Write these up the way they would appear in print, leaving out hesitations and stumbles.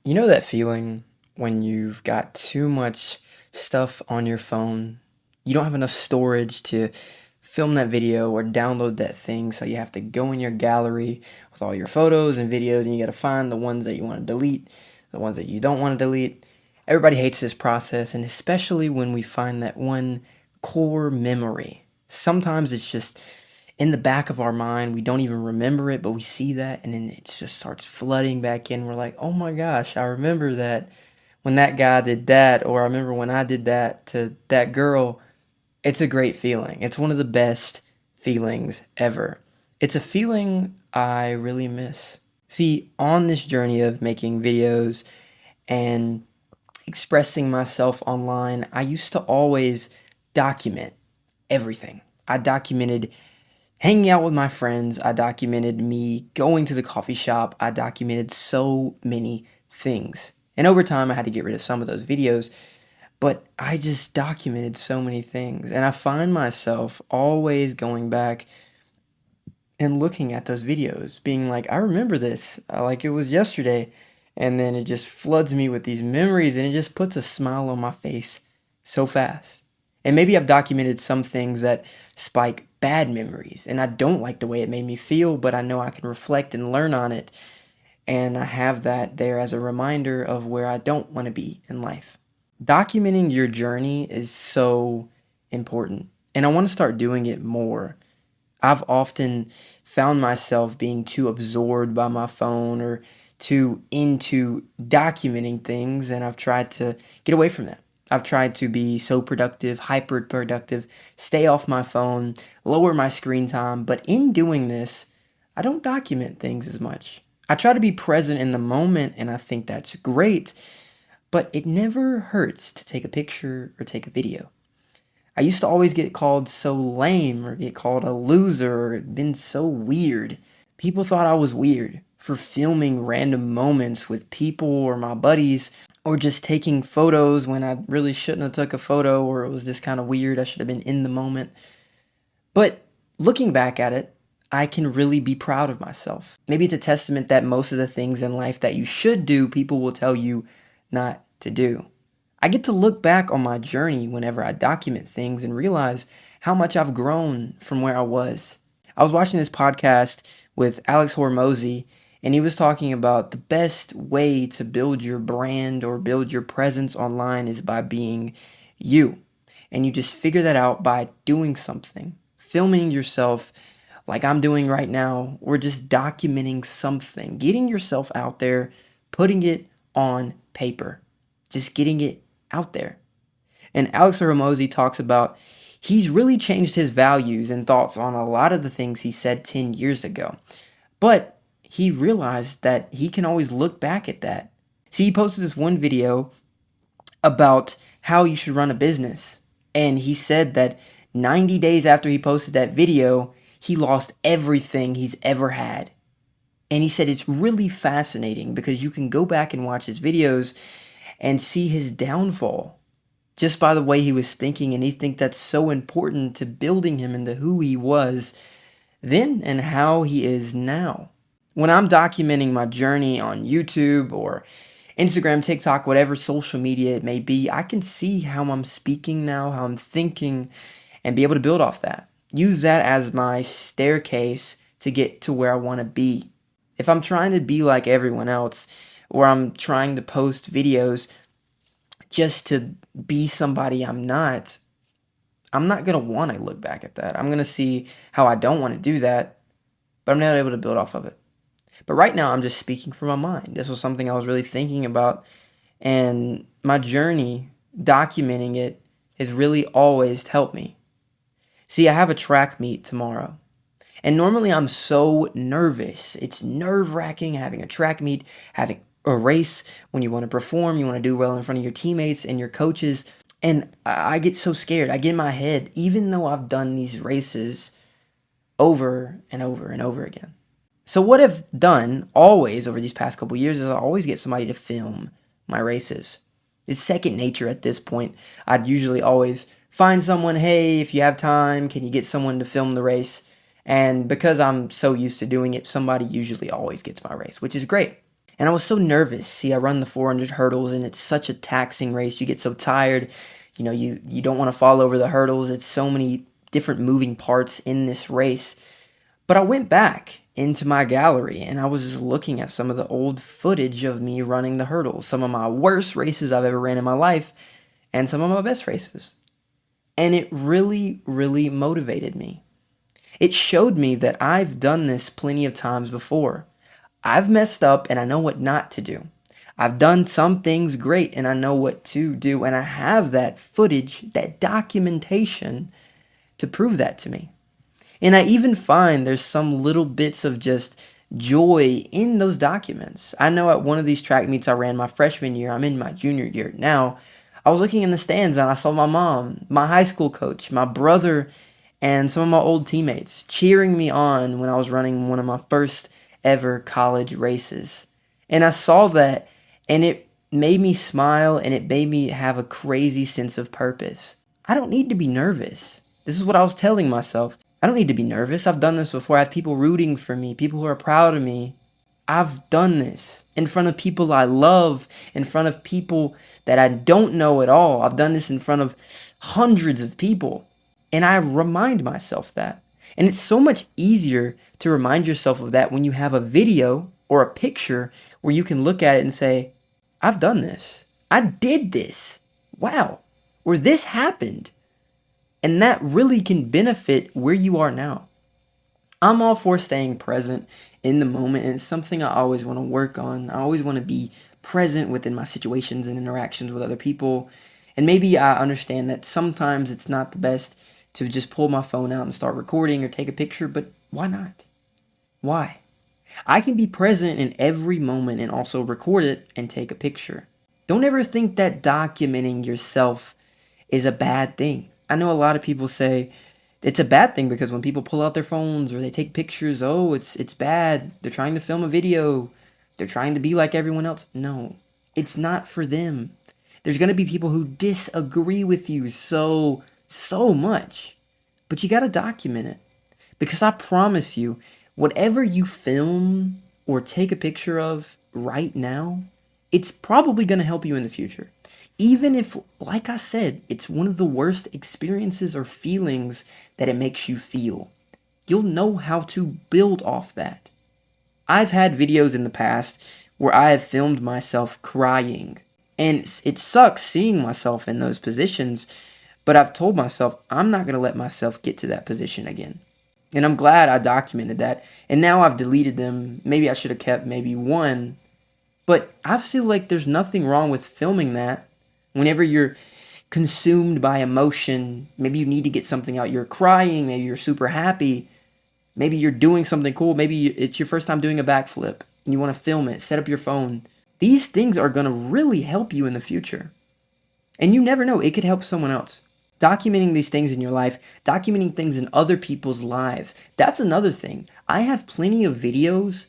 You know that feeling when you've got too much stuff on your phone? You don't have enough storage to film that video or download that thing, so you have to go in your gallery with all your photos and videos and you got to find the ones that you want to delete, the ones that you don't want to delete. Everybody hates this process, and especially when we find that one core memory. Sometimes it's just in the back of our mind. We don't even remember it, but we see that and then it just starts flooding back in. We're like, oh my gosh, I remember that when that guy did that, or I remember when I did that to that girl. It's a great feeling. It's one of the best feelings ever. It's a feeling I really miss. See, on this journey of making videos and expressing myself online, I used to always document everything. I documented hanging out with my friends. I documented me going to the coffee shop. I documented so many things. And over time, I had to get rid of some of those videos, but I just documented so many things. And I find myself always going back and looking at those videos, being like, I remember this like it was yesterday. And then it just floods me with these memories and it just puts a smile on my face so fast. And maybe I've documented some things that spike bad memories and I don't like the way it made me feel, but I know I can reflect and learn on it. And I have that there as a reminder of where I don't want to be in life. Documenting your journey is so important, and I want to start doing it more. I've often found myself being too absorbed by my phone or too into documenting things, and I've tried to get away from that. I've tried to be so productive, hyper productive, stay off my phone, lower my screen time, but in doing this, I don't document things as much. I try to be present in the moment, and I think that's great, but it never hurts to take a picture or take a video. I used to always get called so lame or get called a loser or been so weird. People thought I was weird for filming random moments with people or my buddies or just taking photos when I really shouldn't have took a photo, or it was just kind of weird. I should have been in the moment. But looking back at it, I can really be proud of myself. Maybe it's a testament that most of the things in life that you should do, people will tell you not to do. I get to look back on my journey whenever I document things and realize how much I've grown from where I was. I was watching this podcast with Alex Hormozy, and he was talking about the best way to build your brand or build your presence online is by being you. And you just figure that out by doing something, filming yourself like I'm doing right now, or just documenting something, getting yourself out there, putting it on paper, just getting it out there. And Alex Hormozy talks about he's really changed his values and thoughts on a lot of the things he said 10 years ago. But he realized that he can always look back at that. See, he posted this one video about how you should run a business. And he said that 90 days after he posted that video, he lost everything he's ever had. And he said it's really fascinating because you can go back and watch his videos and see his downfall just by the way he was thinking. And he think that's so important to building him into who he was then and how he is now. When I'm documenting my journey on YouTube or Instagram, TikTok, whatever social media it may be, I can see how I'm speaking now, how I'm thinking, and be able to build off that. Use that as my staircase to get to where I want to be. If I'm trying to be like everyone else, or I'm trying to post videos just to be somebody I'm not going to want to look back at that. I'm going to see how I don't want to do that, but I'm not able to build off of it. But right now, I'm just speaking from my mind. This was something I was really thinking about, and my journey, documenting it, has really always helped me. See, I have a track meet tomorrow. And normally I'm so nervous. It's nerve-wracking having a track meet, having a race when you want to perform, you want to do well in front of your teammates and your coaches. And I get so scared. I get in my head, even though I've done these races over and over and over again. So what I've done always over these past couple years is I always get somebody to film my races. It's second nature at this point. I'd usually always find someone, hey, if you have time, can you get someone to film the race? And because I'm so used to doing it, somebody usually always gets my race, which is great. And I was so nervous. See, I run the 400 hurdles and it's such a taxing race. You get so tired. You don't want to fall over the hurdles. It's so many different moving parts in this race. But I went back into my gallery and I was just looking at some of the old footage of me running the hurdles, some of my worst races I've ever ran in my life, and some of my best races. And it really, really motivated me. It showed me that I've done this plenty of times before. I've messed up and I know what not to do. I've done some things great and I know what to do. And I have that footage, that documentation to prove that to me. And I even find there's some little bits of just joy in those documents. I know at one of these track meets I ran my freshman year, I'm in my junior year now. I was looking in the stands and I saw my mom, my high school coach, my brother, and some of my old teammates cheering me on when I was running one of my first ever college races. And I saw that and it made me smile and it made me have a crazy sense of purpose. I don't need to be nervous. This is what I was telling myself. I don't need to be nervous. I've done this before. I have people rooting for me, people who are proud of me. I've done this in front of people I love, in front of people that I don't know at all. I've done this in front of hundreds of people. And I remind myself that. And it's so much easier to remind yourself of that when you have a video or a picture where you can look at it and say, I've done this. I did this. Wow. Or this happened. And that really can benefit where you are now. I'm all for staying present in the moment, and it's something I always want to work on. I always want to be present within my situations and interactions with other people. And maybe I understand that sometimes it's not the best to just pull my phone out and start recording or take a picture, but why not? Why? I can be present in every moment and also record it and take a picture. Don't ever think that documenting yourself is a bad thing. I know a lot of people say it's a bad thing because when people pull out their phones or they take pictures, oh, it's bad. They're trying to film a video. They're trying to be like everyone else. No, it's not for them. There's going to be people who disagree with you so much. But you got to document it. Because I promise you, whatever you film or take a picture of right now, it's probably going to help you in the future. Even if, like I said, it's one of the worst experiences or feelings that it makes you feel, you'll know how to build off that. I've had videos in the past where I have filmed myself crying, and it sucks seeing myself in those positions, but I've told myself I'm not going to let myself get to that position again. And I'm glad I documented that, and now I've deleted them. Maybe I should have kept maybe one, but I feel like there's nothing wrong with filming that. Whenever you're consumed by emotion, maybe you need to get something out. You're crying, maybe you're super happy, maybe you're doing something cool, maybe it's your first time doing a backflip and you want to film it, set up your phone. These things are going to really help you in the future. And you never know, it could help someone else. Documenting these things in your life, documenting things in other people's lives, that's another thing. I have plenty of videos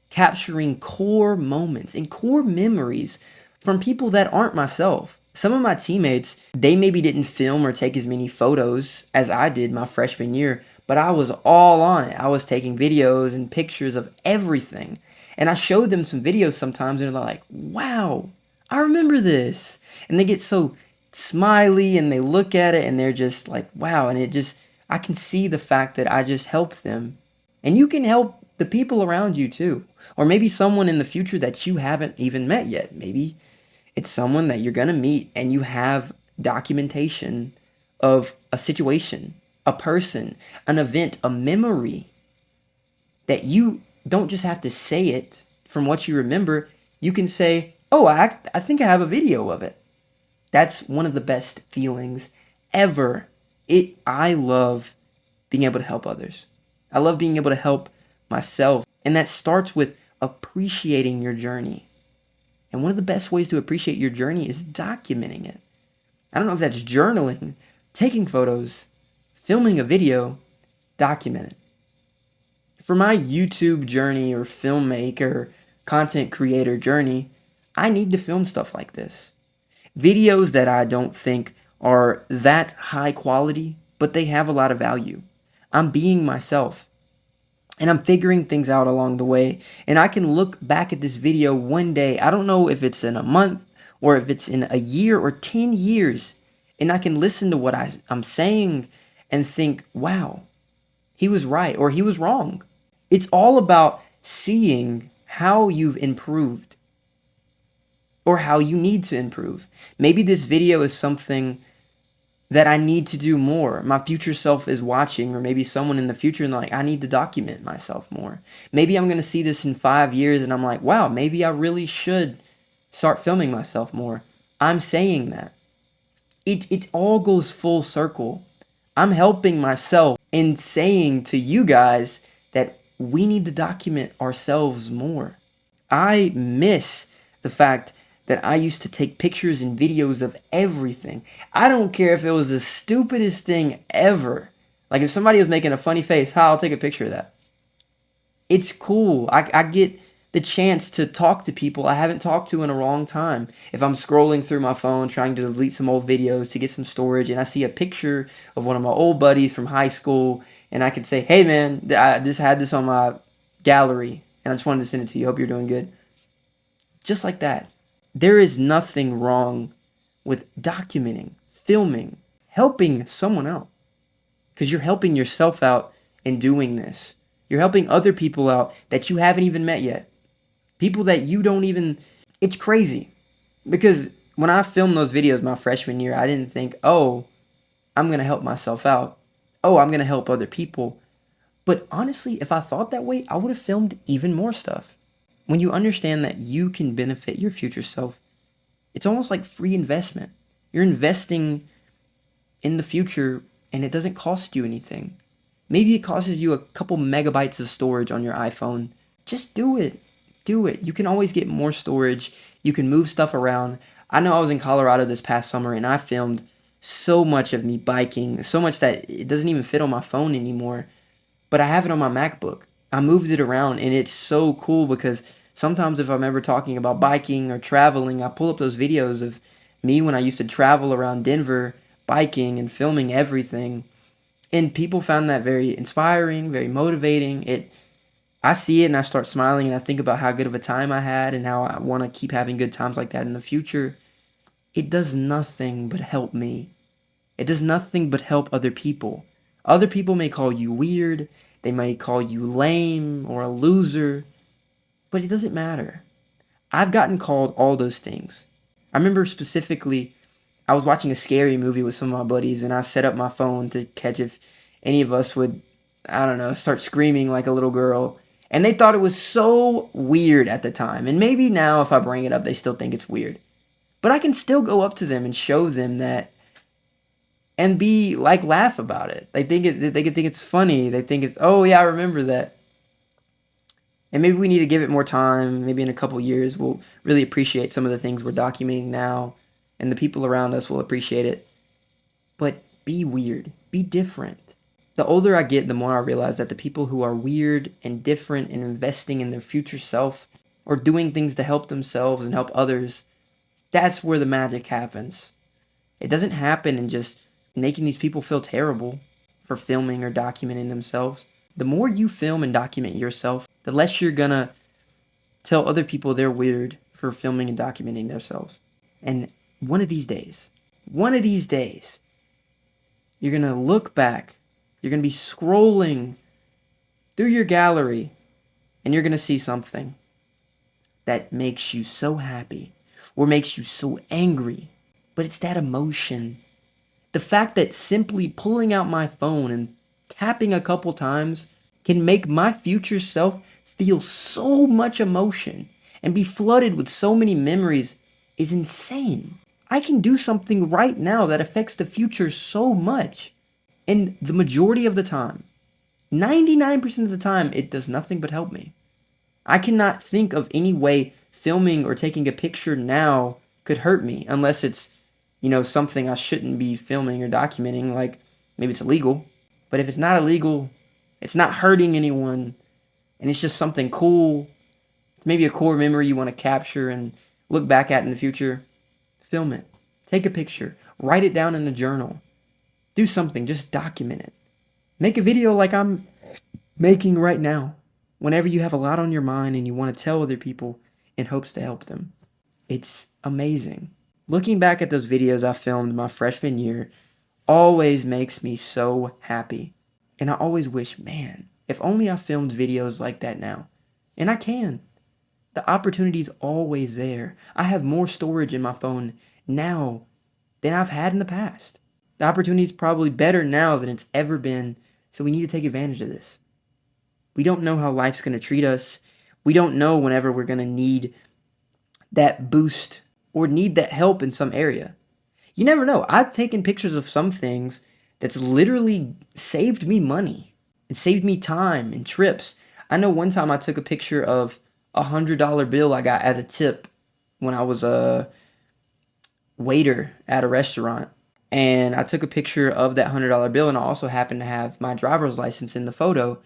capturing core moments and core memories from people that aren't myself. Some of my teammates, they maybe didn't film or take as many photos as I did my freshman year, but I was all on it. I was taking videos and pictures of everything. And I showed them some videos sometimes and they're like, wow, I remember this. And they get so smiley and they look at it and they're just like, wow. And I can see the fact that I just helped them. And you can help the people around you too. Or maybe someone in the future that you haven't even met yet. Maybe it's someone that you're going to meet and you have documentation of a situation, a person, an event, a memory that you don't just have to say it from what you remember. You can say, oh, I think I have a video of it. That's one of the best feelings ever. I love being able to help others. I love being able to help myself. And that starts with appreciating your journey. And one of the best ways to appreciate your journey is documenting it. I don't know if that's journaling, taking photos, filming a video, document it. For my YouTube journey or filmmaker, content creator journey, I need to film stuff like this. Videos that I don't think are that high quality, but they have a lot of value. I'm being myself. And I'm figuring things out along the way. And I can look back at this video one day. I don't know if it's in a month or if it's in a year or 10 years. And I can listen to what I'm saying and think, wow, he was right or he was wrong. It's all about seeing how you've improved or how you need to improve. Maybe this video is something that I need to do more. My future self is watching, or maybe someone in the future and like, I need to document myself more. Maybe I'm going to see this in 5 years and I'm like, wow, maybe I really should start filming myself more. I'm saying that. It all goes full circle. I'm helping myself in saying to you guys that we need to document ourselves more. I miss the fact that I used to take pictures and videos of everything. I don't care if it was the stupidest thing ever. Like if somebody was making a funny face, I'll take a picture of that. It's cool. I get the chance to talk to people I haven't talked to in a long time. If I'm scrolling through my phone trying to delete some old videos to get some storage and I see a picture of one of my old buddies from high school and I can say, hey man, I just had this on my gallery and I just wanted to send it to you. Hope you're doing good. Just like that. There is nothing wrong with documenting, filming, helping someone out. Because you're helping yourself out in doing this. You're helping other people out that you haven't even met yet. People that you don't even... It's crazy. Because when I filmed those videos my freshman year, I didn't think, oh, I'm going to help myself out. Oh, I'm going to help other people. But honestly, if I thought that way, I would have filmed even more stuff. When you understand that you can benefit your future self, it's almost like free investment. You're investing in the future and it doesn't cost you anything. Maybe it costs you a couple megabytes of storage on your iPhone. Just do it. Do it. You can always get more storage. You can move stuff around. I know I was in Colorado this past summer and I filmed so much of me biking, so much that it doesn't even fit on my phone anymore. But I have it on my MacBook. I moved it around and it's so cool because sometimes if I'm ever talking about biking or traveling, I pull up those videos of me when I used to travel around Denver biking and filming everything. And people found that very inspiring, very motivating. I see it and I start smiling and I think about how good of a time I had and how I want to keep having good times like that in the future. It does nothing but help me. It does nothing but help other people. Other people may call you weird, they may call you lame or a loser, but it doesn't matter. I've gotten called all those things. I remember specifically, I was watching a scary movie with some of my buddies and I set up my phone to catch if any of us would, I don't know, start screaming like a little girl. And they thought it was so weird at the time. And maybe now if I bring it up, they still think it's weird. But I can still go up to them and show them that and be like laugh about it. They could think it's funny. They think it's, oh yeah, I remember that. And maybe we need to give it more time. Maybe in a couple years we'll really appreciate some of the things we're documenting now, and the people around us will appreciate it. But be weird. Be different. The older I get, the more I realize that the people who are weird and different and investing in their future self or doing things to help themselves and help others, that's where the magic happens. It doesn't happen in just making these people feel terrible for filming or documenting themselves. The more you film and document yourself, the less you're gonna tell other people they're weird for filming and documenting themselves. And one of these days, you're gonna look back, you're gonna be scrolling through your gallery, and you're gonna see something that makes you so happy or makes you so angry. But it's that emotion. The fact that simply pulling out my phone and tapping a couple times can make my future self feel so much emotion and be flooded with so many memories is insane. I can do something right now that affects the future so much. And the majority of the time, 99% of the time, it does nothing but help me. I cannot think of any way filming or taking a picture now could hurt me unless it's, something I shouldn't be filming or documenting, like maybe it's illegal. But if it's not illegal, it's not hurting anyone, and it's just something cool, it's maybe a core memory you want to capture and look back at in the future, film it. Take a picture. Write it down in a journal. Do something. Just document it. Make a video like I'm making right now, whenever you have a lot on your mind and you want to tell other people in hopes to help them. It's amazing. Looking back at those videos I filmed my freshman year always makes me so happy. And I always wish, man, if only I filmed videos like that now. And I can. The opportunity's always there. I have more storage in my phone now than I've had in the past. The opportunity's probably better now than it's ever been, so we need to take advantage of this. We don't know how life's going to treat us. We don't know whenever we're going to need that boost or need that help in some area. You never know. I've taken pictures of some things that's literally saved me money and saved me time and trips. I know one time I took a picture of $100 bill I got as a tip when I was a waiter at a restaurant. And I took a picture of that $100 bill, and I also happened to have my driver's license in the photo.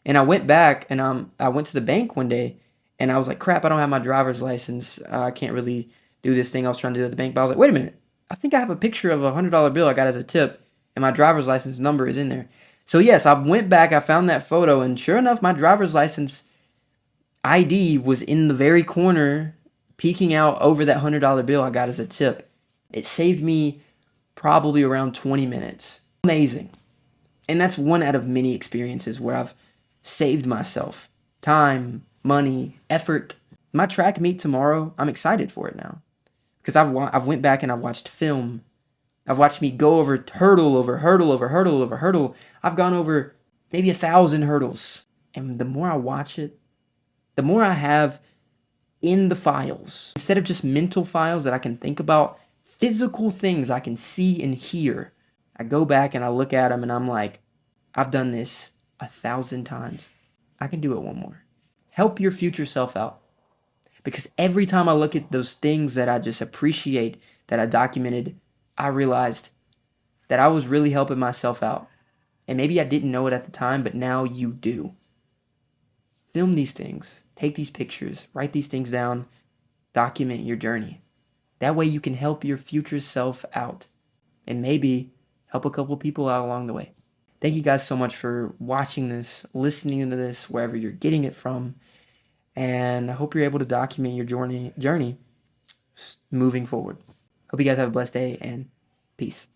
And I went back and I went to the bank one day and I was like, crap, I don't have my driver's license. I can't really do this thing I was trying to do at the bank. But I was like, wait a minute. I think I have a picture of a $100 bill I got as a tip and my driver's license number is in there. So yes, I went back, I found that photo, and sure enough, my driver's license ID was in the very corner, peeking out over that $100 bill I got as a tip. It saved me probably around 20 minutes. Amazing. And that's one out of many experiences where I've saved myself time, money, effort. My track meet tomorrow, I'm excited for it now because I've went back and I've watched film. I've watched me go over hurdle over hurdle over hurdle over hurdle. I've gone over maybe 1,000 hurdles. And the more I watch it, the more I have in the files. Instead of just mental files that I can think about, physical things I can see and hear. I go back and I look at them and I'm like, I've done this 1,000 times. I can do it one more. Help your future self out. Because every time I look at those things that I just appreciate, that I documented, I realized that I was really helping myself out. And maybe I didn't know it at the time, but now you do. Film these things. Take these pictures. Write these things down. Document your journey. That way you can help your future self out. And maybe help a couple people out along the way. Thank you guys so much for watching this, listening to this, wherever you're getting it from. And I hope you're able to document your journey moving forward. Hope you guys have a blessed day and peace.